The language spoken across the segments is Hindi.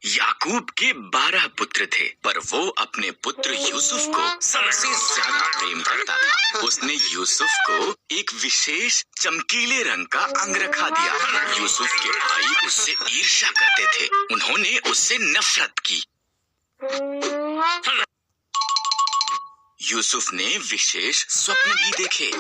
याकूब के 12 पुत्र थे, पर वो अपने पुत्र यूसुफ को सबसे ज्यादा प्रेम करता था। उसने यूसुफ को एक विशेष चमकीले रंग का अंगरखा दिया। यूसुफ के भाई उससे ईर्ष्या करते थे। उन्होंने उससे नफरत की। यूसुफ ने विशेष स्वप्न भी देखे।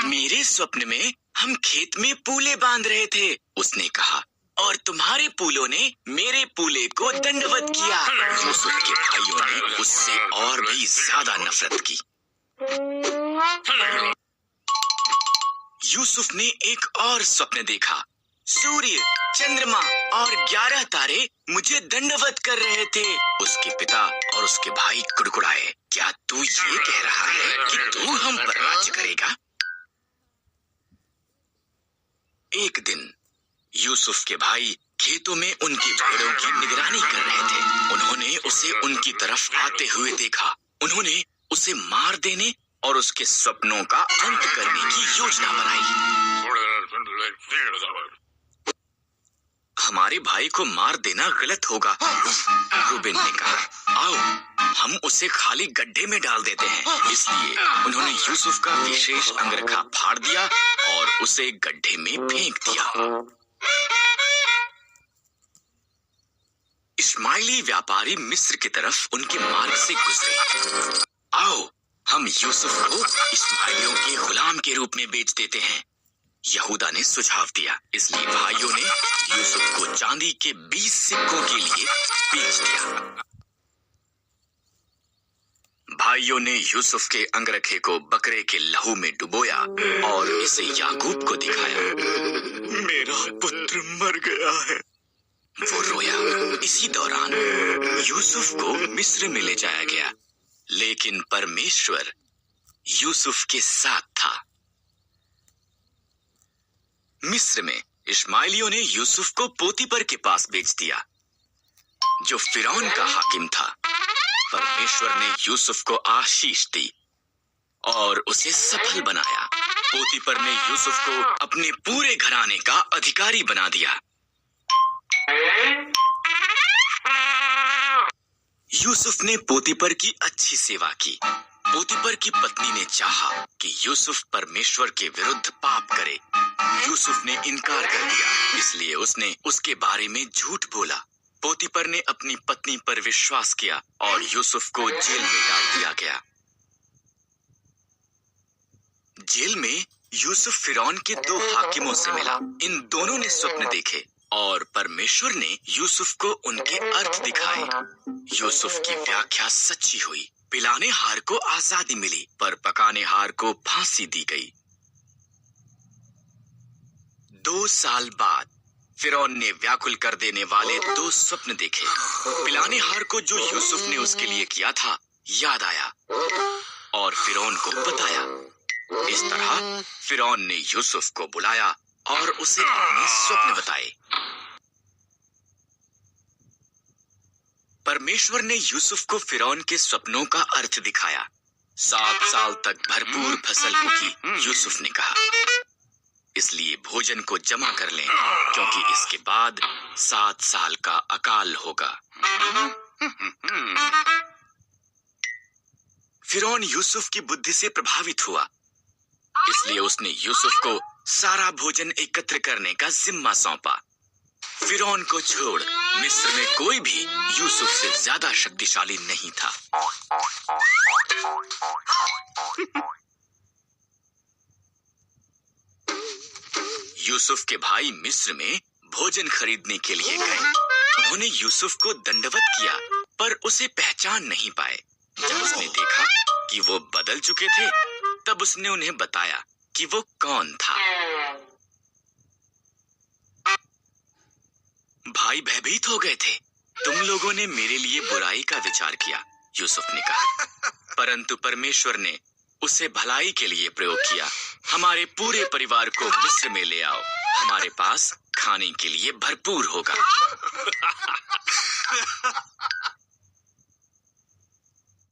मेरे स्वप्न में हम खेत में पूले बांध रहे थे, उसने कहा, और तुम्हारे पूलों ने मेरे पूले को दंडवत किया। यूसुफ के भाइयों ने उससे और भी ज्यादा नफरत की। यूसुफ ने एक और स्वप्न देखा। सूर्य, चंद्रमा और 11 तारे मुझे दंडवत कर रहे थे। उसके पिता और उसके भाई कुड़कुड़ाए। क्या तू ये कह रहा है कि तू हम पर राज्य करेगा? एक दिन यूसुफ के भाई खेतों में उनकी भेड़ों की निगरानी कर रहे थे। उन्होंने उसे उनकी तरफ आते हुए देखा। उन्होंने उसे मार देने और उसके सपनों का अंत करने की योजना बनाई। हमारे भाई को मार देना गलत होगा, रूबेन ने कहा। आओ हम उसे खाली गड्ढे में डाल देते हैं। इसलिए उन्होंने यूसुफ का विशेष अंगरखा फाड़ दिया और उसे गड्ढे में फेंक दिया। इश्माइली व्यापारी मिस्र की तरफ उनके मार्ग से गुजरे। आओ हम यूसुफ को इश्माइलियों के गुलाम के रूप में बेच देते हैं, यहूदा ने सुझाव दिया। इसलिए भाइयों ने यूसुफ को चांदी के 20 सिक्कों के लिए बेच दिया। भाइयों ने यूसुफ के अंगरखे को बकरे के लहू में डुबोया और इसे याकूब को दिखाया। मेरा पुत्र मर गया है, वो रोया। इसी दौरान यूसुफ को मिस्र में ले जाया गया, लेकिन परमेश्वर यूसुफ के साथ था। मिस्र में इश्माइलियों ने यूसुफ को पोतीपर के पास बेच दिया, जो फिरौन का हाकिम था। परमेश्वर ने यूसुफ को आशीष दी और उसे सफल बनाया। पोतीपर ने यूसुफ को अपने पूरे घराने का अधिकारी बना दिया। यूसुफ ने पोतीपर की अच्छी सेवा की। पोतीपर की पत्नी ने चाहा कि यूसुफ परमेश्वर के विरुद्ध पाप करे। यूसुफ ने इनकार कर दिया, इसलिए उसने उसके बारे में झूठ बोला। पोतीपर ने अपनी पत्नी पर विश्वास किया और यूसुफ को जेल में डाल दिया गया। जेल में यूसुफ फिरौन के 2 हाकिमों से मिला। इन दोनों ने स्वप्न देखे और परमेश्वर ने यूसुफ को उनके अर्थ दिखाए। यूसुफ की व्याख्या सच्ची हुई। पिलाने हार को आजादी मिली, पर पकाने हार को फांसी दी गई। 2 साल बाद फिरौन ने व्याकुल कर देने वाले 2 स्वप्न देखे। पिलाने हार को जो यूसुफ ने उसके लिए किया था याद आया और फिरौन को बताया। इस तरह फिरौन ने यूसुफ को बुलाया और उसे अपने स्वप्न बताए। परमेश्वर ने यूसुफ को फिरौन के स्वप्नों का अर्थ दिखाया। 7 साल तक भरपूर फसल होगी, यूसुफ ने कहा। इसलिए भोजन को जमा कर लें, क्योंकि इसके बाद 7 साल का अकाल होगा। फिरौन यूसुफ की बुद्धि से प्रभावित हुआ, इसलिए उसने यूसुफ को सारा भोजन एकत्र करने का जिम्मा सौंपा। फिरौन को छोड़ मिस्र में कोई भी यूसुफ से ज्यादा शक्तिशाली नहीं था। यूसुफ के भाई मिस्र में भोजन खरीदने के लिए गए। उन्होंने यूसुफ को दंडवत किया, पर उसे पहचान नहीं पाए। जब उसने देखा कि वो बदल चुके थे, तब उसने उन्हें बताया कि वो कौन था। भाई भयभीत हो गए थे। तुम लोगों ने मेरे लिए बुराई का विचार किया, यूसुफ ने कहा, परंतु परमेश्वर ने उसे भलाई के लिए प्रयोग किया। हमारे पूरे परिवार को मिस्र में ले आओ, हमारे पास खाने के लिए भरपूर होगा।